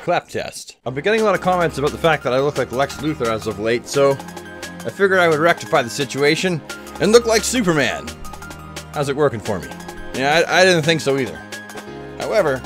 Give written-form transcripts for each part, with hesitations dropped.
Clap test. I've been getting a lot of comments about the fact that I look like Lex Luthor as of late, so I figured I would rectify the situation and look like Superman. How's it working for me? Yeah, I didn't think so either. However,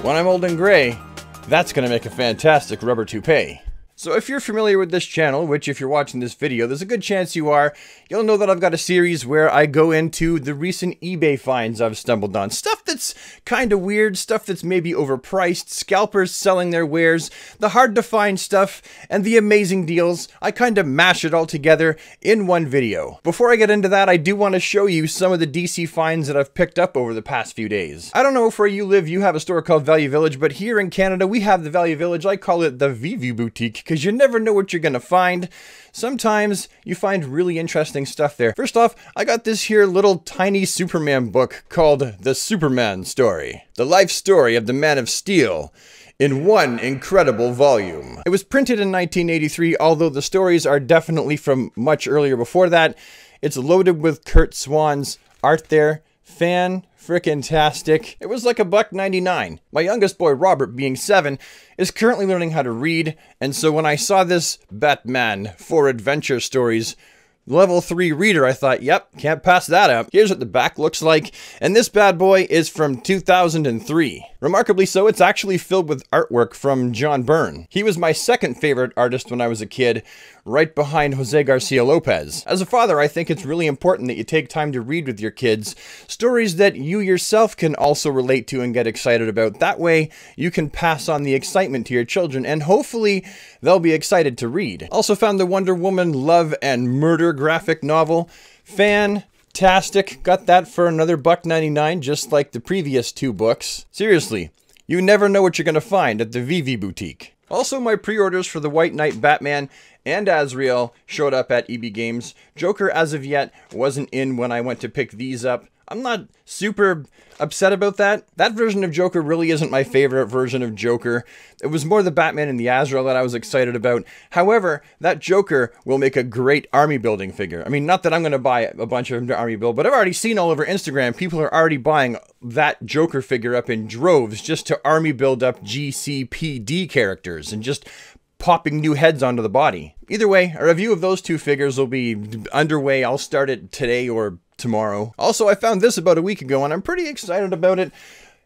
when I'm old and gray, that's gonna make a fantastic rubber toupee. So if you're familiar with this channel, which if you're watching this video, there's a good chance you are, you'll know that I've got a series where I go into the recent eBay finds I've stumbled on. Stuff that's kind of weird, stuff that's maybe overpriced, scalpers selling their wares, the hard to find stuff, and the amazing deals. I kind of mash it all together in one video. Before I get into that, I do want to show you some of the DC finds that I've picked up over the past few days. I don't know if where you live you have a store called Value Village, but here in Canada we have the Value Village. I call it the VV Boutique, because you never know what you're gonna find. Sometimes you find really interesting stuff there. First off, I got this here little tiny Superman book called The Superman Story. The life story of the Man of Steel in one incredible volume. It was printed in 1983, although the stories are definitely from much earlier before that. It's loaded with Curt Swan's art there. Fan-frickin-tastic. It was like $1.99. My youngest boy, Robert, being 7, is currently learning how to read, and so when I saw this Batman 4 Adventure Stories Level 3 reader, I thought, yep, can't pass that up. Here's what the back looks like, and this bad boy is from 2003. Remarkably so, it's actually filled with artwork from John Byrne. He was my second favorite artist when I was a kid, right behind Jose Garcia Lopez. As a father, I think it's really important that you take time to read with your kids stories that you yourself can also relate to and get excited about. That way, you can pass on the excitement to your children, and hopefully, they'll be excited to read. Also found the Wonder Woman Love and Murder graphic novel. Fantastic. Got that for another $1.99, just like the previous 2 books. Seriously, you never know what you're gonna find at the VV Boutique. Also, my pre-orders for the White Knight Batman and Azrael showed up at EB Games. Joker, as of yet, wasn't in when I went to pick these up. I'm not super upset about that. That version of Joker really isn't my favorite version of Joker. It was more the Batman and the Azrael that I was excited about. However, that Joker will make a great army building figure. I mean, not that I'm going to buy a bunch of them to army build, but I've already seen all over Instagram, people are already buying that Joker figure up in droves just to army build up GCPD characters and just popping new heads onto the body. Either way, a review of those 2 figures will be underway. I'll start it today or tomorrow. Also, I found this about a week ago and I'm pretty excited about it.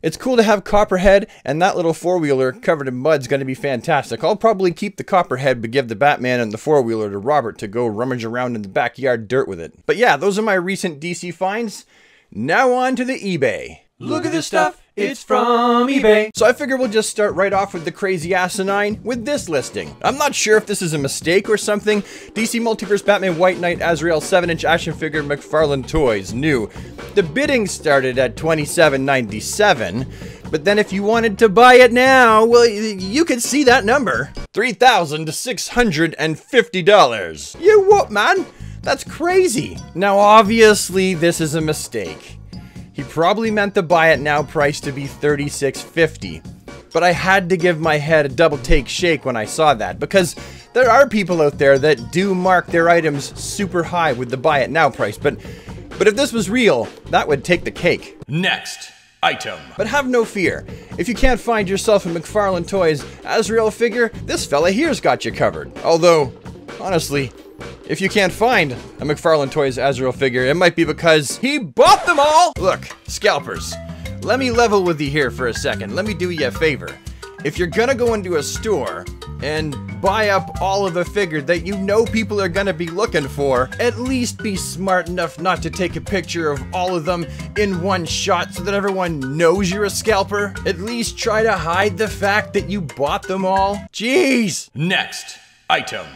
It's cool to have Copperhead, and that little 4-wheeler covered in mud's going to be fantastic. I'll probably keep the Copperhead but give the Batman and the 4-wheeler to Robert to go rummage around in the backyard dirt with it. But yeah, those are my recent DC finds. Now on to the eBay. Look at this stuff, it's from eBay. So I figure we'll just start right off with the crazy asinine with this listing. I'm not sure if this is a mistake or something. DC Multiverse Batman White Knight Azrael 7-inch action figure McFarlane Toys, new. The bidding started at $27.97, but then if you wanted to buy it now, well, you could see that number. $3,650. You what, man? That's crazy. Now, obviously, this is a mistake. He probably meant the buy it now price to be $36.50. But I had to give my head a double take shake when I saw that, because there are people out there that do mark their items super high with the buy it now price, but if this was real, that would take the cake. Next item. But have no fear. If you can't find yourself a McFarlane Toys Azrael figure, this fella here's got you covered. Although, honestly, if you can't find a McFarlane Toys Azrael figure, it might be because he bought them all! Look, scalpers, let me level with you here for a second. Let me do you a favor. If you're gonna go into a store and buy up all of a figure that you know people are gonna be looking for, at least be smart enough not to take a picture of all of them in one shot so that everyone knows you're a scalper. At least try to hide the fact that you bought them all. Jeez! Next item.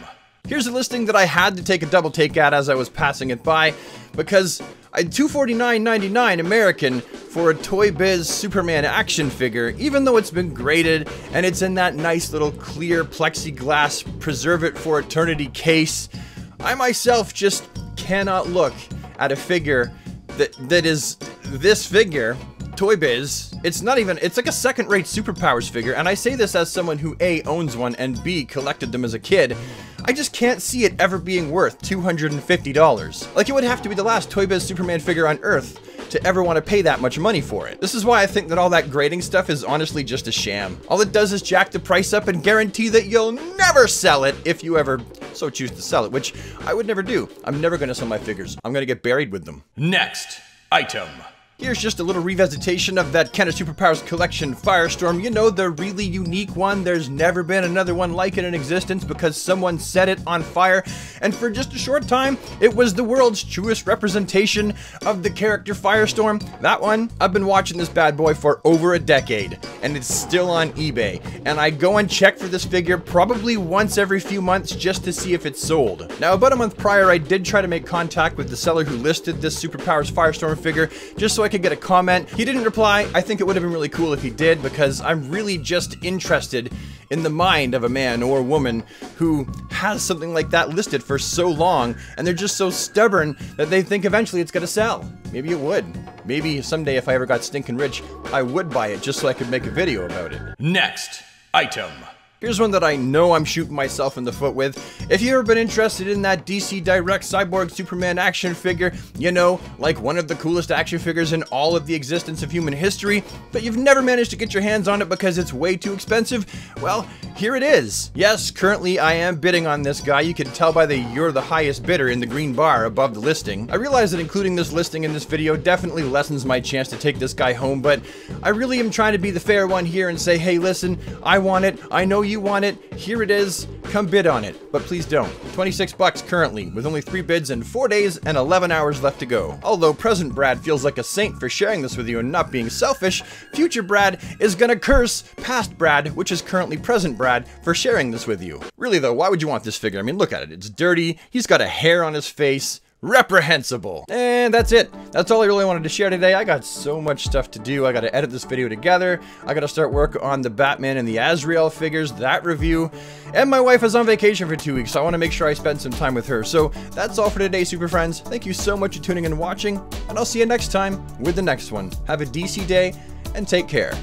Here's a listing that I had to take a double take at as I was passing it by, because I had $249.99 American for a Toy Biz Superman action figure, even though it's been graded and it's in that nice little clear plexiglass preserve it for eternity case. I myself just cannot look at a figure that is this figure, Toy Biz. It's not even, it's like a second-rate Superpowers figure, and I say this as someone who A, owns one, and B, collected them as a kid. I just can't see it ever being worth $250. Like, it would have to be the last Toy Biz Superman figure on Earth to ever want to pay that much money for it. This is why I think that all that grading stuff is honestly just a sham. All it does is jack the price up and guarantee that you'll never sell it if you ever so choose to sell it, which I would never do. I'm never going to sell my figures. I'm going to get buried with them. Next item. Here's just a little revisitation of that Kenner Superpowers collection Firestorm. You know, the really unique one. There's never been another one like it in existence because someone set it on fire. And for just a short time, it was the world's truest representation of the character Firestorm. That one, I've been watching this bad boy for over a decade, and it's still on eBay. And I go and check for this figure probably once every few months just to see if it's sold. Now, about a month prior, I did try to make contact with the seller who listed this Superpowers Firestorm figure just so I could get a comment. He didn't reply. I think it would have been really cool if he did, because I'm really just interested in the mind of a man or woman who has something like that listed for so long, and they're just so stubborn that they think eventually it's gonna sell. Maybe it would. Maybe someday if I ever got stinking rich, I would buy it just so I could make a video about it. Next item. Here's one that I know I'm shooting myself in the foot with. If you've ever been interested in that DC Direct Cyborg Superman action figure, you know, like one of the coolest action figures in all of the existence of human history, but you've never managed to get your hands on it because it's way too expensive, well, here it is. Yes, currently I am bidding on this guy. You can tell by the "you're the highest bidder" in the green bar above the listing. I realize that including this listing in this video definitely lessens my chance to take this guy home, but I really am trying to be the fair one here and say, hey, listen, I want it. I know you want it. Here it is. Come bid on it. But please don't. 26 bucks currently, with only 3 bids and 4 days and 11 hours left to go. Although present Brad feels like a saint for sharing this with you and not being selfish, future Brad is gonna curse past Brad, which is currently present Brad, for sharing this with you. Really though, why would you want this figure? I mean, look at it. It's dirty. He's got a hair on his face. Reprehensible. And that's it. That's all I really wanted to share today. I got so much stuff to do. I got to edit this video together. I got to start work on the Batman and the Azrael figures, that review. And my wife is on vacation for 2 weeks, so I want to make sure I spend some time with her. So that's all for today, super friends. Thank you so much for tuning in and watching, and I'll see you next time with the next one. Have a DC day, and take care.